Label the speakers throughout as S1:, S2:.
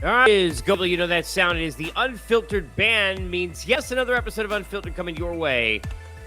S1: All right, is Goble, you know that sound is the Unfiltered band means yes, another episode of Unfiltered coming your way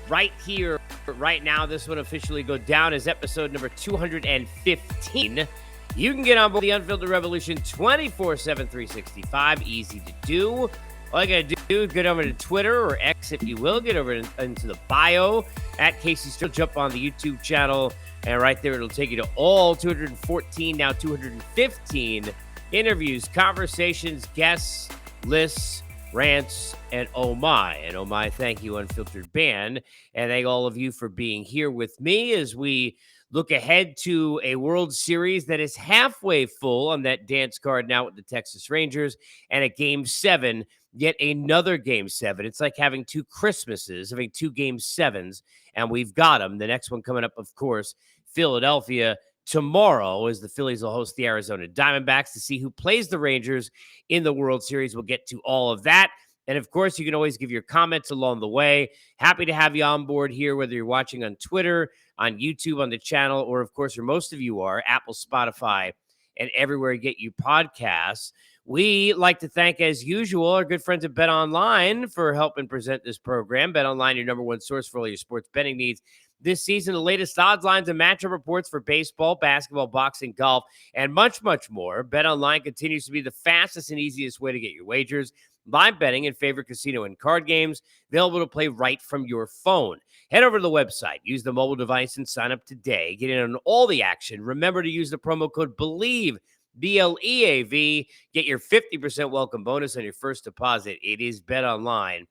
S1: right here, right now. This one officially go down as episode number 215. You can get on board the Unfiltered Revolution 24/7, 365. Easy to do. All you gotta do is get over to Twitter or X, if you will. Get over into the bio at Casey Still. Jump on the YouTube channel, and right there it'll take you to all 214, now 215 interviews, conversations, guests, lists, rants, and oh my. And oh my, thank you, Unfiltered Band. And thank all of you for being here with me as we look ahead to a World Series that is halfway full on that dance card now with the Texas Rangers, and a Game 7, yet another Game 7. It's like having two Christmases, having two Game 7s, and we've got them. The next one coming up, of course, Philadelphia tomorrow, as the Phillies will host the Arizona Diamondbacks to see who plays the Rangers in the World Series. We'll get to all of that. And of course, you can always give your comments along the way. Happy to have you on board here, whether you're watching on Twitter, on YouTube, on the channel, or of course, where most of you are, Apple, Spotify, and everywhere you get your podcasts. We like to thank, as usual, our good friends at Bet Online for helping present this program. Bet Online, your number one source for all your sports betting needs. This season, the latest odds, lines, and matchup reports for baseball, basketball, boxing, golf, and much, much more. BetOnline continues to be the fastest and easiest way to get your wagers. Live betting and favorite casino and card games available to play right from your phone. Head over to the website, use the mobile device, and sign up today. Get in on all the action. Remember to use the promo code BELIEVE, BLEAV. Get your 50% welcome bonus on your first deposit. It is BetOnline,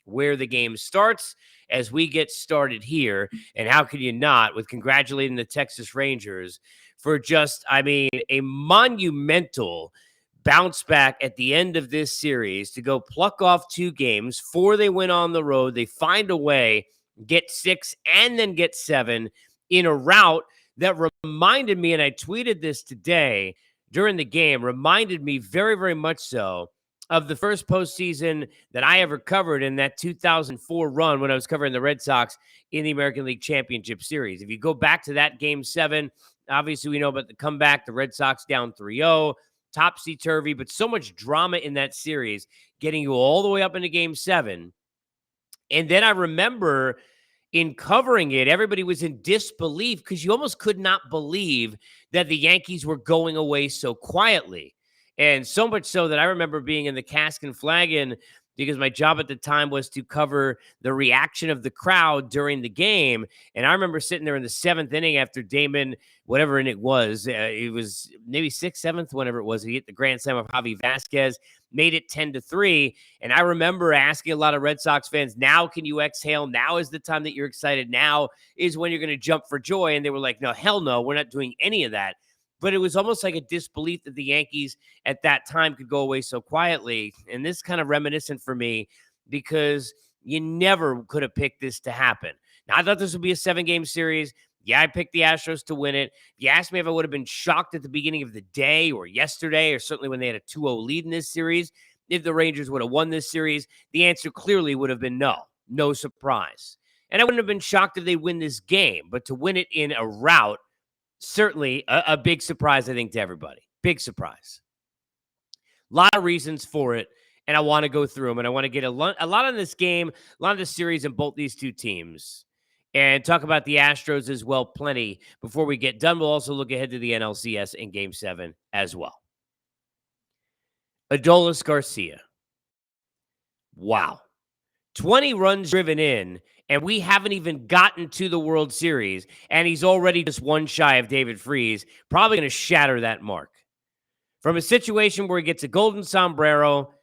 S1: where the game starts. As we get started here, and how can you not, with congratulating the Texas Rangers for just, a monumental bounce back at the end of this series to go pluck off two games. 4 they win on the road. They find a way, get 6, and then get 7 in a rout that reminded me, and I tweeted this today during the game, reminded me very, very much so of the first postseason that I ever covered in that 2004 run when I was covering the Red Sox in the American League Championship Series. If you go back to that Game 7, obviously we know about the comeback, the Red Sox down 3-0, topsy-turvy, but so much drama in that series, getting you all the way up into Game 7. And then I remember in covering it, everybody was in disbelief because you almost could not believe that the Yankees were going away so quietly. And so much so that I remember being in the Cask and Flagon because my job at the time was to cover the reaction of the crowd during the game. And I remember sitting there in the 7th inning after Damon, whatever inning it was maybe 6th, 7th, whenever it was, he hit the grand slam of Javi Vasquez, made it 10-3. And I remember asking a lot of Red Sox fans, now can you exhale? Now is the time that you're excited. Now is when you're going to jump for joy. And they were like, no, hell no, we're not doing any of that. But it was almost like a disbelief that the Yankees at that time could go away so quietly. And this kind of reminiscent for me because you never could have picked this to happen. Now, I thought this would be a 7-game series. Yeah, I picked the Astros to win it. If you asked me if I would have been shocked at the beginning of the day or yesterday, or certainly when they had a 2-0 lead in this series, if the Rangers would have won this series, the answer clearly would have been no. No surprise. And I wouldn't have been shocked if they win this game. But to win it in a rout, certainly a big surprise, I think, to everybody. Big surprise. A lot of reasons for it, and I want to go through them, and I want to get a lot on this game, a lot of the series and both these two teams, and talk about the Astros as well, plenty. Before we get done, we'll also look ahead to the NLCS in Game 7 as well. Adolis Garcia. Wow. 20 runs driven in, and we haven't even gotten to the World Series, and he's already just one shy of David Freese, probably going to shatter that mark. From a situation where he gets a golden sombrero,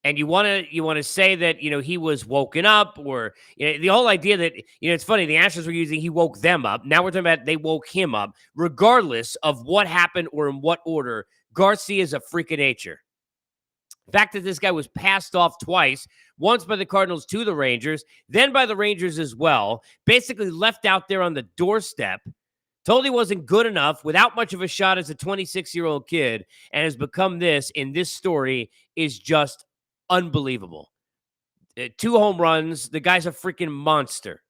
S1: and you want to say that, he was woken up, or the whole idea that, it's funny, the Astros were using he woke them up. Now we're talking about they woke him up. Regardless of what happened or in what order, Garcia is a freak of nature. The fact that this guy was passed off twice, once by the Cardinals to the Rangers, then by the Rangers as well, basically left out there on the doorstep, told he wasn't good enough, without much of a shot as a 26-year-old kid, and has become this in this story is just unbelievable. 2 home runs. The guy's a freaking monster.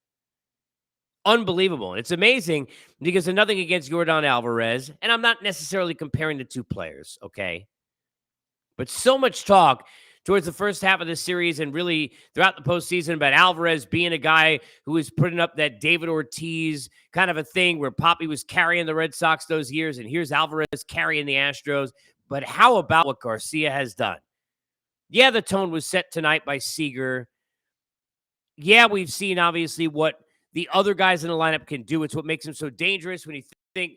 S1: Unbelievable. And it's amazing because of nothing against Yordan Alvarez, and I'm not necessarily comparing the two players, okay? But so much talk towards the first half of the series and really throughout the postseason about Alvarez being a guy who was putting up that David Ortiz kind of a thing where Poppy was carrying the Red Sox those years, and here's Alvarez carrying the Astros. But how about what Garcia has done? Yeah, the tone was set tonight by Seager. Yeah, we've seen obviously what the other guys in the lineup can do. It's what makes him so dangerous when you think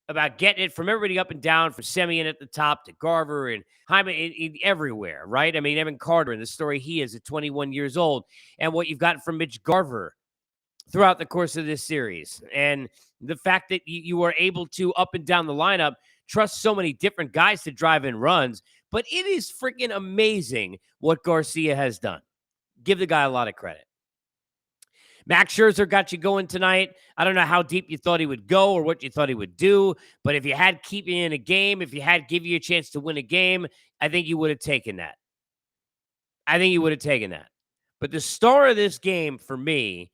S1: about getting it from everybody up and down, from Semien at the top to Garver and Hyman everywhere, right? I mean, Evan Carter and the story he is at 21 years old, and what you've gotten from Mitch Garver throughout the course of this series. And the fact that you are able to, up and down the lineup, trust so many different guys to drive in runs. But it is freaking amazing what Garcia has done. Give the guy a lot of credit. Max Scherzer got you going tonight. I don't know how deep you thought he would go or what you thought he would do, but if you had keep you in a game, if you had give you a chance to win a game, I think you would have taken that. I think you would have taken that. But the star of this game for me,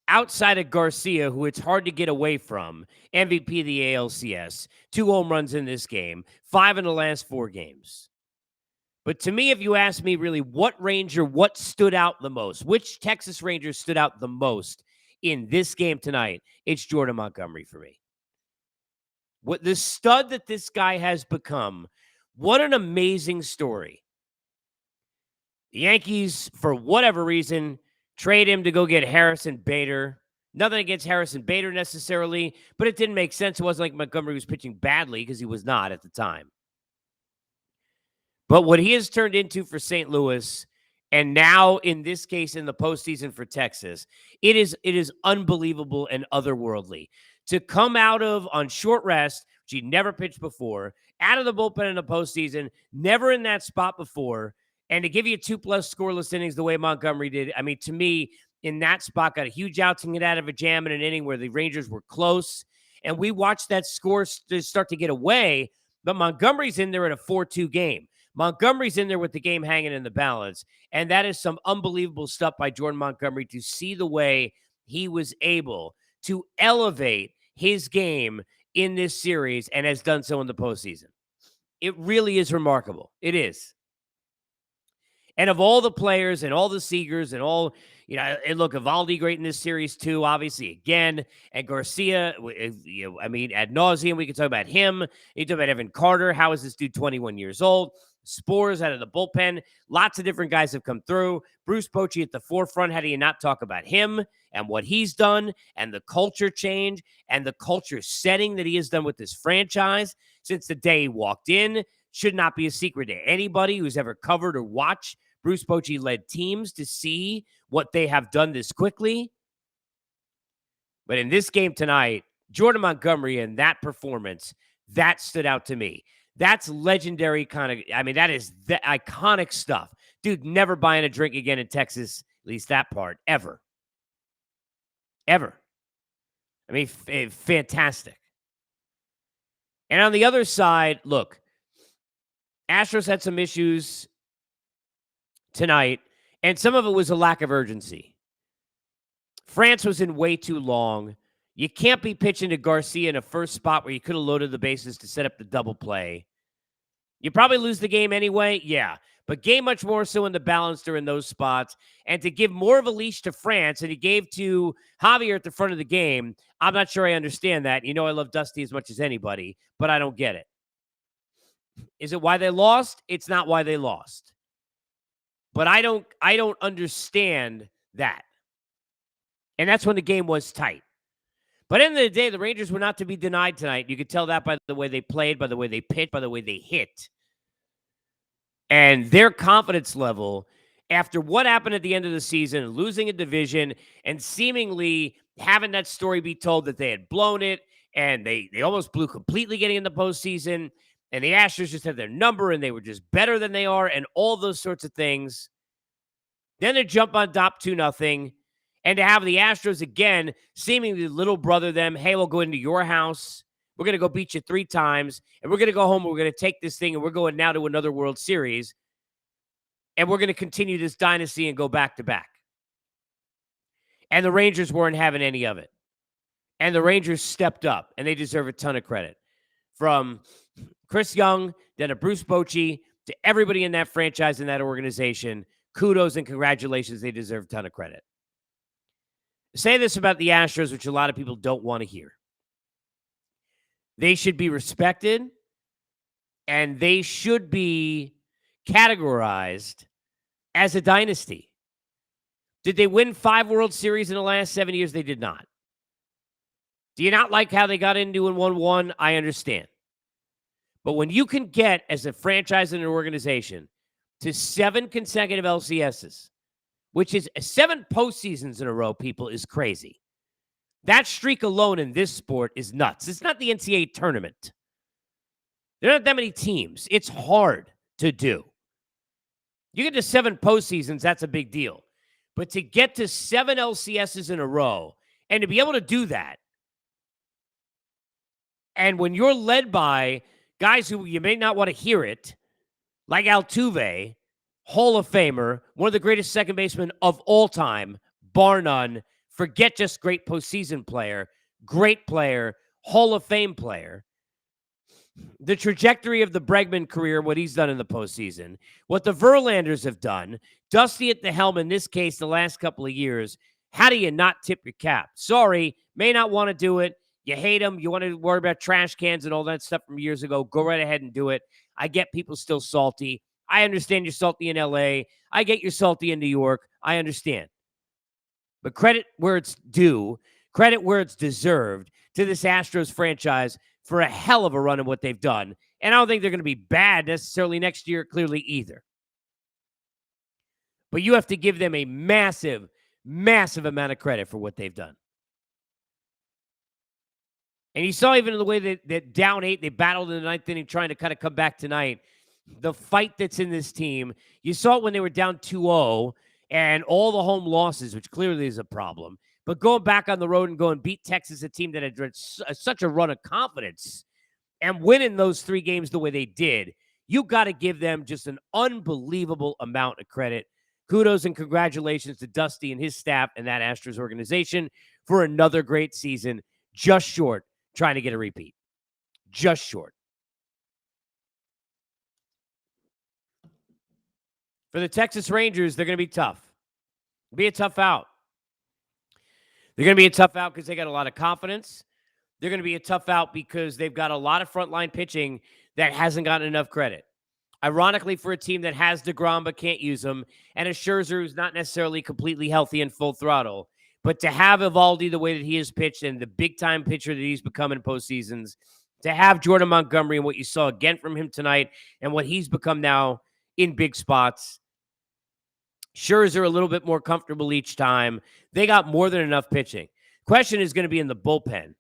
S1: outside of Garcia, who it's hard to get away from, MVP of the ALCS, 2 home runs in this game, 5 in the last 4 games. But to me, if you ask me really what stood out the most, which Texas Ranger stood out the most in this game tonight, it's Jordan Montgomery for me. What the stud that this guy has become, what an amazing story. The Yankees, for whatever reason, trade him to go get Harrison Bader. Nothing against Harrison Bader necessarily, but it didn't make sense. It wasn't like Montgomery was pitching badly because he was not at the time. But what he has turned into for St. Louis, and now in this case in the postseason for Texas, it is unbelievable and otherworldly. To come out of on short rest, which he never pitched before, out of the bullpen in the postseason, never in that spot before, and to give you 2+ scoreless innings the way Montgomery did. I mean, to me, in that spot, got a huge out to get out of a jam in an inning where the Rangers were close, and we watched that score start to get away, but Montgomery's in there at a 4-2 game. Montgomery's in there with the game hanging in the balance, and that is some unbelievable stuff by Jordan Montgomery to see the way he was able to elevate his game in this series and has done so in the postseason. It really is remarkable. It is. And of all the players and all the Seagers and all, and look, Evaldi great in this series too, obviously, again. And Garcia, I mean, ad nauseum, we can talk about him. You talk about Evan Carter. How is this dude 21 years old? Spores out of the bullpen. Lots of different guys have come through. Bruce Bochy at the forefront. How do you not talk about him and what he's done and the culture change and the culture setting that he has done with this franchise since the day he walked in? Should not be a secret to anybody who's ever covered or watched Bruce Bochy-led teams to see what they have done this quickly. But in this game tonight, Jordan Montgomery and that performance, that stood out to me. That's legendary kind of, that is the iconic stuff. Dude, never buying a drink again in Texas, at least that part, ever. Ever. I mean, fantastic. And on the other side, look, Astros had some issues tonight, and some of it was a lack of urgency. France was in way too long. You can't be pitching to Garcia in a first spot where you could have loaded the bases to set up the double play. You probably lose the game anyway, yeah, but game much more so in the balance during those spots. And to give more of a leash to France, and he gave to Javier at the front of the game, I'm not sure I understand that. I love Dusty as much as anybody, but I don't get it. Is it why they lost? It's not why they lost. But I don't understand that. And that's when the game was tight. But at the end of the day, the Rangers were not to be denied tonight. You could tell that by the way they played, by the way they pitched, by the way they hit. And their confidence level, after what happened at the end of the season, losing a division and seemingly having that story be told that they had blown it and they almost blew completely getting in the postseason, and the Astros just had their number and they were just better than they are and all those sorts of things. Then to jump on top 2-0 and to have the Astros again seemingly little brother them, hey, we'll go into your house. We're going to go beat you 3 times, and we're going to go home, and we're going to take this thing, and we're going now to another World Series, and we're going to continue this dynasty and go back-to-back. And the Rangers weren't having any of it. And the Rangers stepped up, and they deserve a ton of credit. from Chris Young, then to Bruce Bochy, to everybody in that franchise, in that organization. Kudos and congratulations. They deserve a ton of credit. Say this about the Astros, which a lot of people don't want to hear. They should be respected, and they should be categorized as a dynasty. Did they win 5 World Series in the last 7 years? They did not. Do you not like how they got into and won 1? I understand. But when you can get, as a franchise and an organization, to 7 consecutive LCSs, which is 7 postseasons in a row, people, is crazy. That streak alone in this sport is nuts. It's not the NCAA tournament. There aren't that many teams. It's hard to do. You get to 7 postseasons, that's a big deal. But to get to 7 LCSs in a row, and to be able to do that, and when you're led by guys who you may not want to hear it, like Altuve, Hall of Famer, one of the greatest second basemen of all time, bar none. Forget just great postseason player, great player, Hall of Fame player. The trajectory of the Bregman career, what he's done in the postseason, what the Verlanders have done, Dusty at the helm in this case the last couple of years, how do you not tip your cap? Sorry, may not want to do it. You hate him. You want to worry about trash cans and all that stuff from years ago. Go right ahead and do it. I get people still salty. I understand you're salty in LA. I get you're salty in New York. I understand. But credit where it's due, credit where it's deserved to this Astros franchise for a hell of a run in what they've done. And I don't think they're going to be bad necessarily next year, clearly either. But you have to give them a massive, massive amount of credit for what they've done. And you saw even in the way that down 8, they battled in the 9th inning trying to kind of come back tonight. The fight that's in this team, you saw it when they were down 2-0 and all the home losses, which clearly is a problem. But going back on the road and going beat Texas, a team that had such a run of confidence, and winning those 3 games the way they did, you got to give them just an unbelievable amount of credit. Kudos and congratulations to Dusty and his staff and that Astros organization for another great season, just short trying to get a repeat. Just short. For the Texas Rangers, they're going to be tough. It'll be a tough out. They're going to be a tough out because they got a lot of confidence. They're going to be a tough out because they've got a lot of frontline pitching that hasn't gotten enough credit. Ironically, for a team that has DeGrom but can't use him, and a Scherzer who's not necessarily completely healthy and full throttle, but to have Eovaldi the way that he has pitched and the big-time pitcher that he's become in postseasons, to have Jordan Montgomery and what you saw again from him tonight and what he's become now in big spots, Scherzer a little bit more comfortable each time. They got more than enough pitching. Question is going to be in the bullpen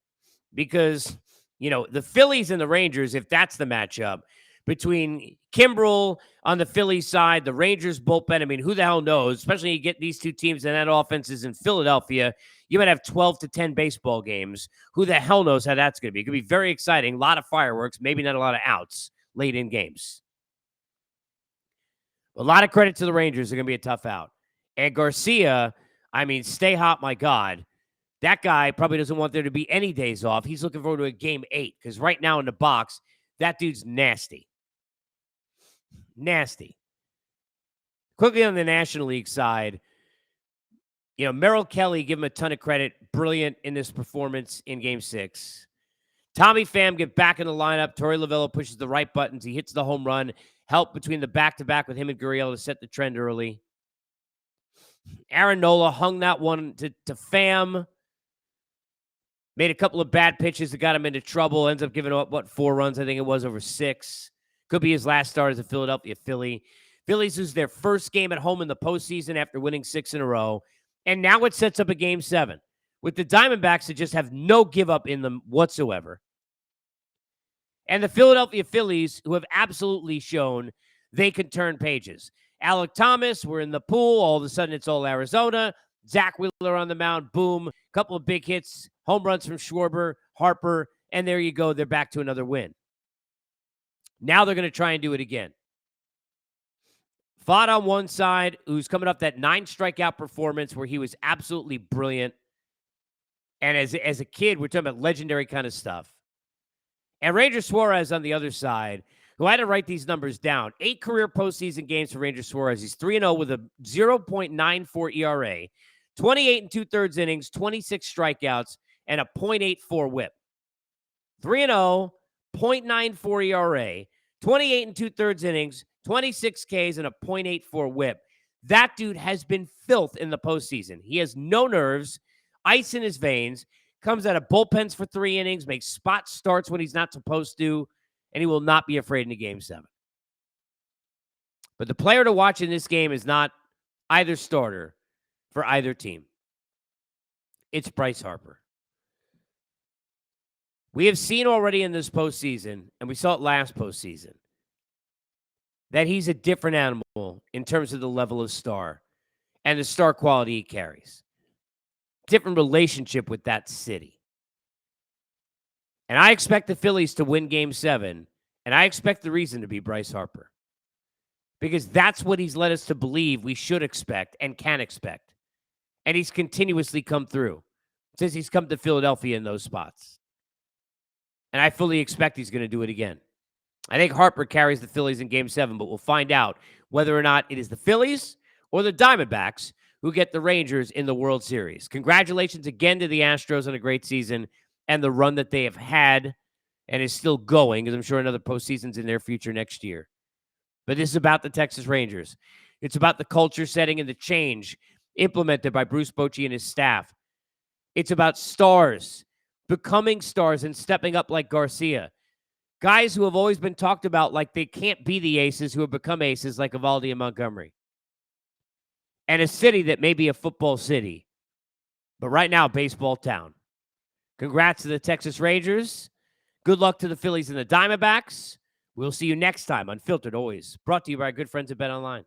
S1: because, you know, the Phillies and the Rangers, if that's the matchup, between Kimbrel on the Phillies side, the Rangers bullpen, I mean, who the hell knows? Especially you get these 2 teams and that offense is in Philadelphia. You might have 12 to 10 baseball games. Who the hell knows how that's going to be? It could be very exciting. A lot of fireworks, maybe not a lot of outs late in games. A lot of credit to the Rangers. They're going to be a tough out. And Garcia, I mean, stay hot, my God. That guy probably doesn't want there to be any days off. He's looking forward to a game 8 because right now in the box, that dude's nasty. Nasty. Quickly on the National League side, you know, Merrill Kelly, give him a ton of credit. Brilliant in this performance in Game 6. Tommy Pham get back in the lineup. Torey Lovullo pushes the right buttons. He hits the home run. Help between the back-to-back with him and Gurriel to set the trend early. Aaron Nola hung that one to Pham. Made a couple of bad pitches that got him into trouble. Ends up giving up, 4 runs, I think it was, over 6. Could be his last start as a Philadelphia Philly. Phillies lose their first game at home in the postseason after winning 6 in a row. And now it sets up a Game 7 with the Diamondbacks that just have no give up in them whatsoever. And the Philadelphia Phillies, who have absolutely shown they can turn pages. Alec Thomas, we're in the pool. All of a sudden, it's all Arizona. Zach Wheeler on the mound. Boom. Couple of big hits. Home runs from Schwarber, Harper. And there you go. They're back to another win. Now they're going to try and do it again. Fought on one side, who's coming up that 9 strikeout performance where he was absolutely brilliant. And as a kid, we're talking about legendary kind of stuff. And Ranger Suarez on the other side, who had to write these numbers down. 8 career postseason games for Ranger Suarez. He's 3-0 with a 0.94 ERA, 28 and 2/3 innings, 26 strikeouts, and a .84 whip. 3-0, .94 ERA, 28 and 2/3 innings, 26 Ks, and a .84 whip. That dude has been filth in the postseason. He has no nerves, ice in his veins, comes out of bullpens for 3 innings, makes spot starts when he's not supposed to, and he will not be afraid in a Game 7. But the player to watch in this game is not either starter for either team. It's Bryce Harper. We have seen already in this postseason, and we saw it last postseason, that he's a different animal in terms of the level of star and the star quality he carries. Different relationship with that city. And I expect the Phillies to win Game 7, and I expect the reason to be Bryce Harper. Because that's what he's led us to believe we should expect and can expect. And he's continuously come through since he's come to Philadelphia in those spots. And I fully expect he's going to do it again. I think Harper carries the Phillies in Game 7, but we'll find out whether or not it is the Phillies or the Diamondbacks who get the Rangers in the World Series. Congratulations again to the Astros on a great season and the run that they have had and is still going, because I'm sure another postseason's in their future next year. But this is about the Texas Rangers. It's about the culture setting and the change implemented by Bruce Bochy and his staff. It's about stars becoming stars and stepping up like Garcia. Guys who have always been talked about like they can't be the aces, who have become aces like Evaldi and Montgomery. And a city that may be a football city, but right now, baseball town. Congrats to the Texas Rangers. Good luck to the Phillies and the Diamondbacks. We'll see you next time on Unfiltered, always brought to you by our good friends at BetOnline.